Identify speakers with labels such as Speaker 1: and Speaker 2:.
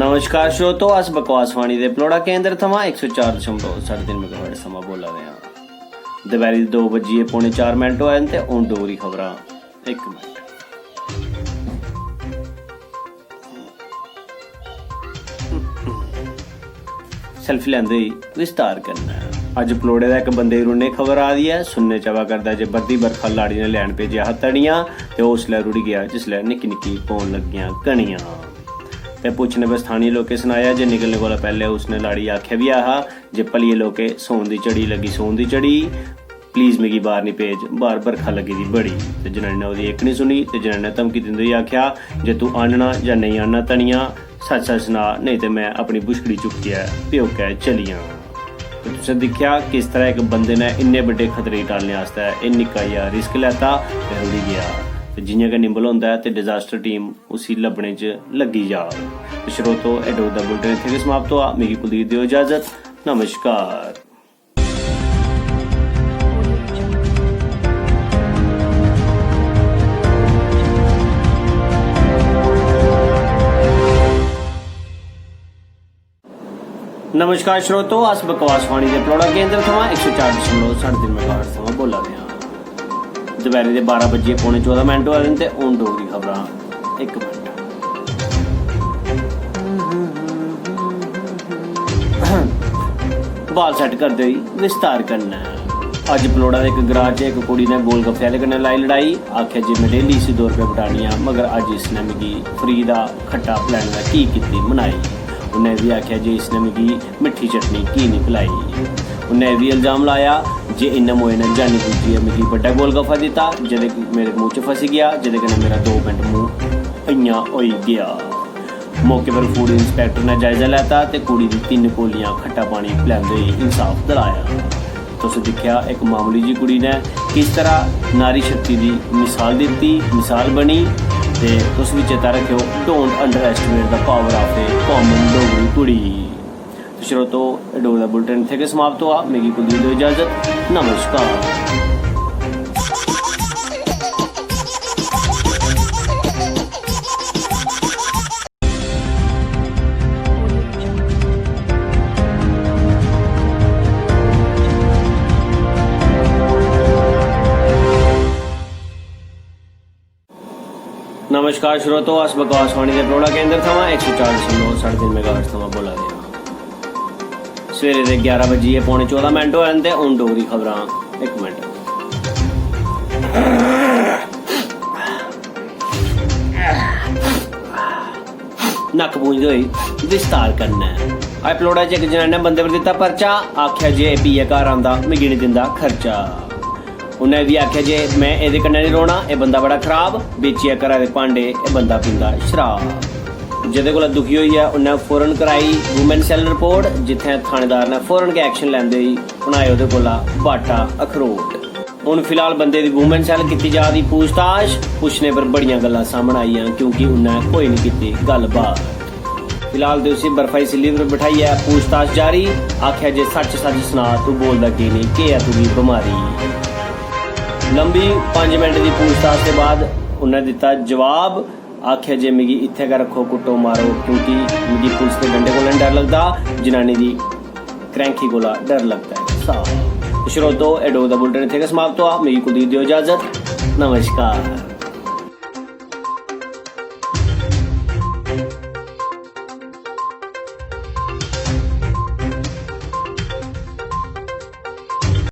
Speaker 1: नमस्कार श्रोतो, अस बकवासवाणी दे पलोड़ा केंद्र थमां 104.3 मेगाहर्ट्ज समा बोला रहे हैं। दपैहरी 2 बजिए पौने 4 मिनट होए ते हुण डोगरी खबरां। एक मिनट। सेल्फी लैंदे ही विस्तार करना है। अज पलोड़े दा एक बंदे रुने खबर आ दी है। सुनने चवा करदा जे बरदी बरखा लाड़ी ने लैन भेजिया हथड़ियां ते उसलै रुड़ी गया जिसलै निक्की निक्की पौन लगियां कणियां। ते पुछने पर स्थानीय लोकें सुनाया जे निकलने कोला पहले उसने लाड़ी आख्या भी आहा जे भलिए लोके सोन दी चढ़ी लगी सोन दी चढ़ी, प्लीज मिगी बाहर नहीं भेज, बाहर बरखा लगी दी बड़ी। ते जनानी ने ओदी एक नहीं सुनी ते जनानी ने धमकी दिंदे ही आख्या जे तू आनना जां नहीं आनना धनिया सच सच सुना, नहीं ते मैं अपनी बुछकड़ी चुक्किया प्योकै चलियां। ते तुसें दिक्खेआ किस तरह एक बंदे ने इन्ने बड्डे खतरे टालने आस्तै एह् निक्का जिहा रिस्क लैता ते रुड़ी गया। जियां गै निंबल होंदा है ते डिजास्टर टीम उसी लब्भने च लगी जा। श्रोतो एडो दा बुलेटिन इत्थे गै समाप्त होआ। मिगी कुलदीप दियो इजाजत। नमस्कार। नमस्कार श्रोतो, अस बकवासवाणी दे पलोड़ा केंद्र थमां 104.3 मेगाहर्ट्ज थमां बोला रहे हैं। दपैहरी दे 12 बजिए पौने 14 मिनट होए ते हुण डोगरी खबरां। एक मिनट। बाल सैट करदे होई विस्तार करना है। अज पलोड़ा दे एक ग्रां च एक कुड़ी ने गोलगफ्फे आह्ले कन्नै लाई लड़ाई। आखेआ जे मैं डेली इसी 2 रुपए बटानी आ, मगर अज इसने मिगी फ्री दा खट्टा पलैने दा की कीती मनाई। उन्हें भी आख्या जे इसने मिगी मिट्ठी चटनी की नहीं पिलाई। उन्हें भी इल्जाम लाया जे इन्ने मोए ने जानी बुझिए मिगी बड्डा गोलगफ्फा दिता जेदे मेरे मुंह च फसी गया, जेदे कन्नै मेरा 2 मिनट मुंह इयां होई गया। मौके पर फूड इंस्पैक्टर ने जायजा लैता ते कुड़ी दी 3 कोलियां खट्टा पानी पिलांदे ही इंसाफ दिलाया। तुस दिक्खेआ एक मामूली जी कुड़ी ने किस तरह नारी शक्ति दी मिसाल दित्ती, मिसाल बनी। ते तुस भी चेता रखियो, don't under estimate the power of A common Dogri कुड़ी। श्रोतो एडो दा बुलेटिन इत्थे गै समाप्त होआ। मिगी कुलदीप दियो इजाजत। नमस्कार। नमस्कार श्रोतो, अस बकवासवाणी दे पलोड़ा केंद्र थमां 104.3 मेगाहर्ट्ज थमां बोला रहे हैं। सवेरे दे 11 बजिए पौने 14 मिनट होए ते हुण डोगरी खबरां। एक मिनट। नक्क पूंजदे होई विस्तार करना है। अज पलोड़ा च एक जनाने ने बंदे पर दित्ता परचा। आख्या जे पीए घर आंदा मिगी नहीं दिंदा खर्चा। उन्हें भी आख्या जे मैं एदे कन्नै नहीं रोना, एह बंदा बड़ा खराब, बेचिया घरा दे भांडे, एह बंदा पींदा शराब। जेदे कोला दुखी होइया उन्हें फौरन कराई वूमेन सेल रिपोर्ट, जिथे थानेदार ने फौरन के एक्शन लैंदे ही बनाए ओदे कोला बाटा अखरोट। हुण फिलहाल बंदे दी वूमेन सेल कीती जा दी पूछताछ। पुछने पर बड़ियां गल्लां सामने आईयां क्योंकि उन्हें कोई नहीं कीती गलबात। फिलहाल ते उसी बर्फाई सिल्ली पर बिठाइयै पूछताछ जारी। आख्या जे सच सच सुना, तू बोलदा की नहीं, के है तुगी बमारी। लंबी 5 मिनट की पूछताछ के बाद उन्हें दिता जवाब। आख्या जे मिगी इत्थे गै रखो, कुट्टो मारो, क्योंकि मिगी पुलिस के डंडे कोला डर लगता, जनानी दी क्रैंकी कोला डर लगता है। साफ श्रोतो एडो दा बुलेटिन इत्थे गै समाप्त होआ। मिगी कुलदीप दियो इजाजत। नमस्कार।